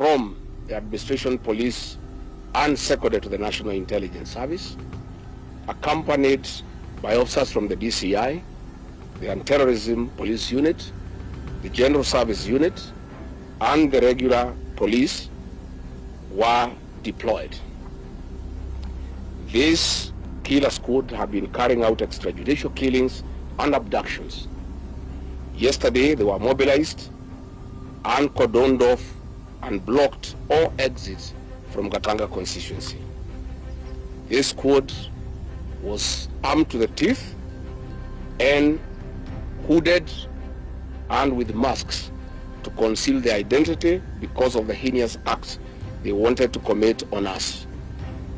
from the administration, police, and secondary to the National Intelligence Service, accompanied by officers from the DCI, the Anti-Terrorism Police Unit, the General Service Unit, and the regular police were deployed. This killer squad have been carrying out extrajudicial killings and abductions. Yesterday, they were mobilized and cordoned off and blocked all exits from Gatanga constituency. This squad was armed to the teeth and hooded and with masks to conceal their identity because of the heinous acts they wanted to commit on us.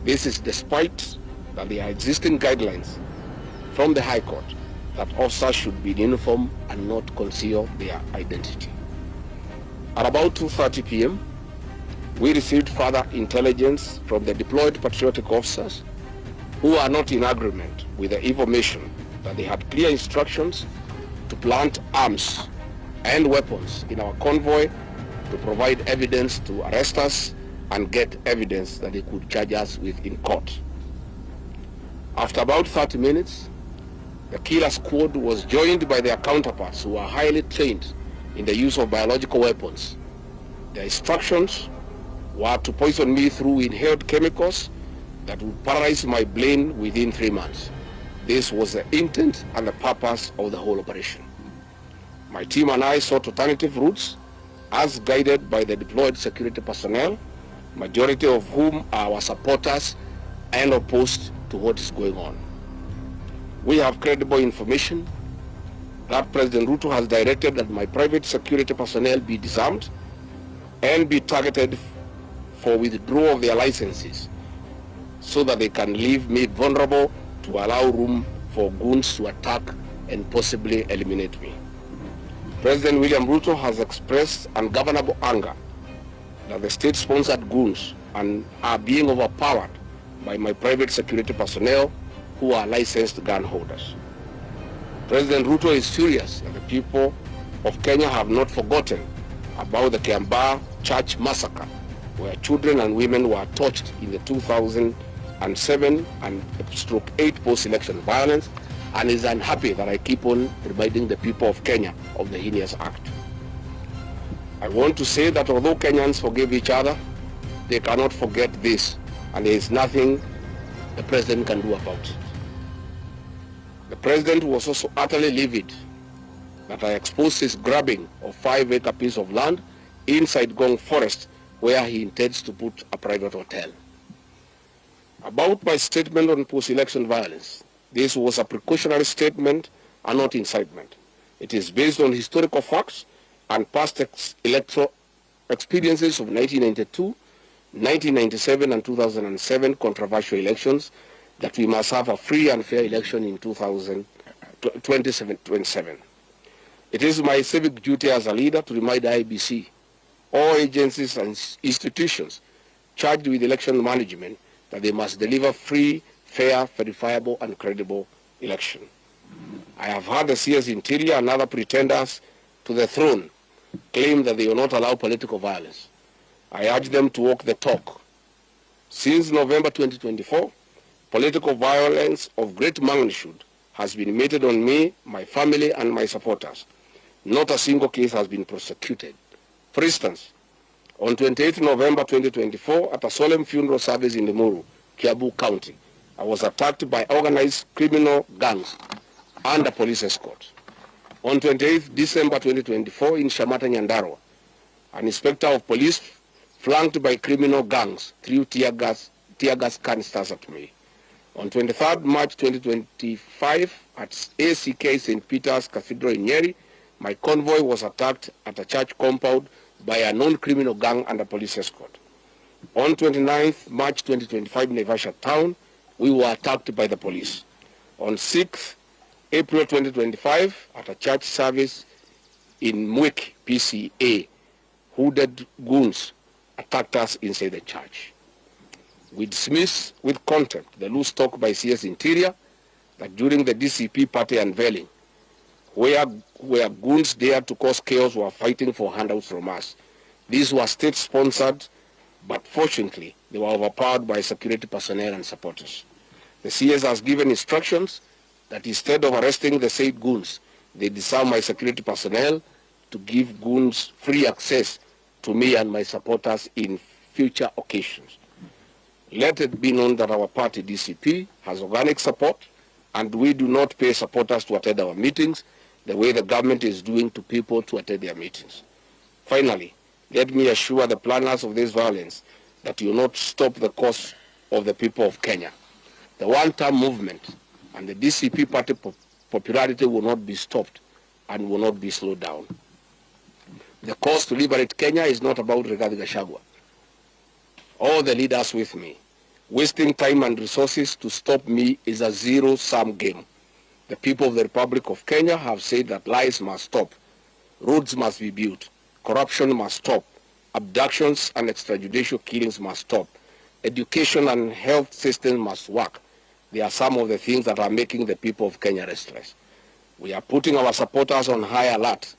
This is despite that there are existing guidelines from the High Court that officers should be in uniform and not conceal their identity. At about 2:30 p.m., we received further intelligence from the deployed patriotic officers who are not in agreement with the information that they had clear instructions to plant arms and weapons in our convoy to provide evidence to arrest us and get evidence that they could charge us with in court. After about 30 minutes, the killer squad was joined by their counterparts who are highly trained in the use of biological weapons. Their instructions were to poison me through inhaled chemicals that would paralyze my brain within 3 months. This was the intent and the purpose of the whole operation. My team and I sought alternative routes as guided by the deployed security personnel, majority of whom are our supporters and opposed to what is going on. We have credible information that President Ruto has directed that my private security personnel be disarmed and be targeted for withdrawal of their licenses so that they can leave me vulnerable to allow room for goons to attack and possibly eliminate me. President William Ruto has expressed ungovernable anger that the state-sponsored goons are being overpowered by my private security personnel who are licensed gun holders. President Ruto is furious that the people of Kenya have not forgotten about the Kiambaa church massacre, where children and women were tortured in the 2007 and /8 post-election violence, and is unhappy that I keep on reminding the people of Kenya of the heinous act. I want to say that although Kenyans forgive each other, they cannot forget this, and there is nothing the president can do about it. The president was also utterly livid that I exposed his grabbing of 5-acre piece of land inside Gong Forest, where he intends to put a private hotel. About my statement on post-election violence, this was a precautionary statement and not incitement. It is based on historical facts and past electoral experiences of 1992, 1997 and 2007 controversial elections, that we must have a free and fair election in 2027. It is my civic duty as a leader to remind the IEBC, all agencies and institutions charged with election management, that they must deliver free, fair, verifiable and credible election. I have heard the CS Interior and other pretenders to the throne claim that they will not allow political violence. I urge them to walk the talk. Since November 2024, political violence of great magnitude has been meted on me, my family, and my supporters. Not a single case has been prosecuted. For instance, on 28 November 2024, at a solemn funeral service in Limuru, Kiambu County, I was attacked by organized criminal gangs and a police escort. On 28 December 2024, in Shamata, Nyandarua, an inspector of police flanked by criminal gangs threw tear gas canisters at me. On 23rd March 2025, at ACK St. Peter's Cathedral in Nyeri, my convoy was attacked at a church compound by a non-criminal gang and a police escort. On 29th March 2025 in Naivasha town, we were attacked by the police. On 6th April 2025, at a church service in Mwik, PCA, hooded goons attacked us inside the church. We dismiss with contempt the loose talk by CS Interior that during the DCP party unveiling, where goons dared to cause chaos were fighting for handouts from us. These were state-sponsored, but fortunately, they were overpowered by security personnel and supporters. The CS has given instructions that instead of arresting the said goons, they disarm my security personnel to give goons free access to me and my supporters in future occasions. Let it be known that our party, DCP, has organic support, and we do not pay supporters to attend our meetings the way the government is doing to people to attend their meetings. Finally, let me assure the planners of this violence that you will not stop the cause of the people of Kenya. The one-term movement and the DCP party popularity will not be stopped and will not be slowed down. The cause to liberate Kenya is not about Rigathi Gachagua. All the leaders with me. Wasting time and resources to stop me is a zero-sum game. The people of the Republic of Kenya have said that lies must stop, roads must be built, corruption must stop, abductions and extrajudicial killings must stop, education and health systems must work. They are some of the things that are making the people of Kenya restless. We are putting our supporters on high alert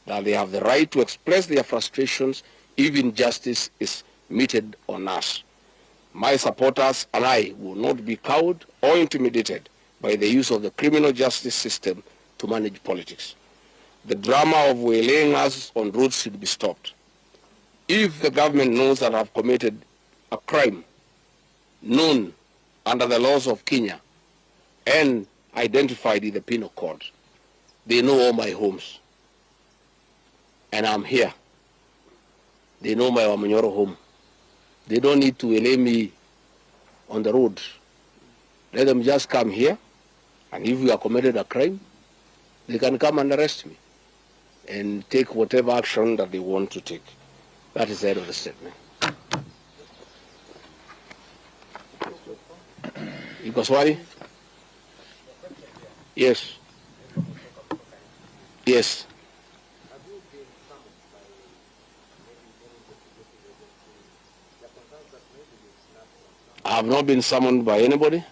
that they have the right to express their frustrations if injustice is meted on us. My supporters and I will not be cowed or intimidated by the use of the criminal justice system to manage politics. The drama of waylaying us on roads should be stopped. If the government knows that I've committed a crime known under the laws of Kenya and identified in the penal code, they know all my homes. And I'm here. They know my Wamanyoro home. They don't need to waylay me on the road. Let them just come here, and if we have committed a crime, they can come and arrest me and take whatever action that they want to take. That is the end of the statement. Iko swali? Yes. Yes. I have not been summoned by anybody,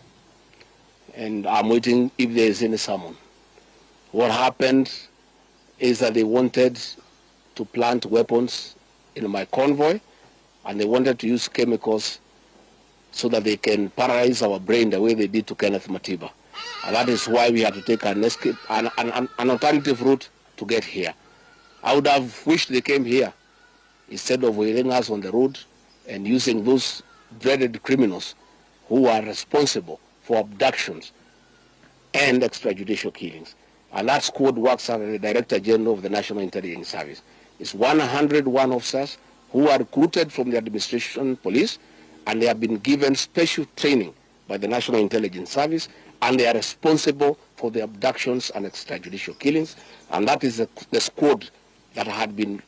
and I'm waiting if there is any summon. What happened is that they wanted to plant weapons in my convoy, and they wanted to use chemicals so that they can paralyze our brain the way they did to Kenneth Matiba. And that is why we had to take an escape, an alternative route to get here. I would have wished they came here instead of wailing us on the road and using those dreaded criminals who are responsible for abductions and extrajudicial killings. And that squad works under the Director General of the National Intelligence Service. It's 101 officers who are recruited from the administration police, and they have been given special training by the National Intelligence Service, and they are responsible for the abductions and extrajudicial killings. And that is the squad that had been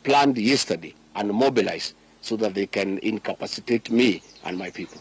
planned yesterday and mobilized so that they can incapacitate me and my people.